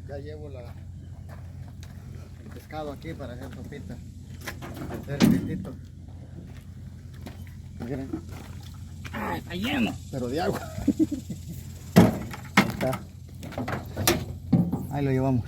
Ya llevo el pescado aquí para hacer sopita. Hacer el listito. Miren. ¡Ay, está lleno! Pero de agua. Ahí está. Ahí lo llevamos.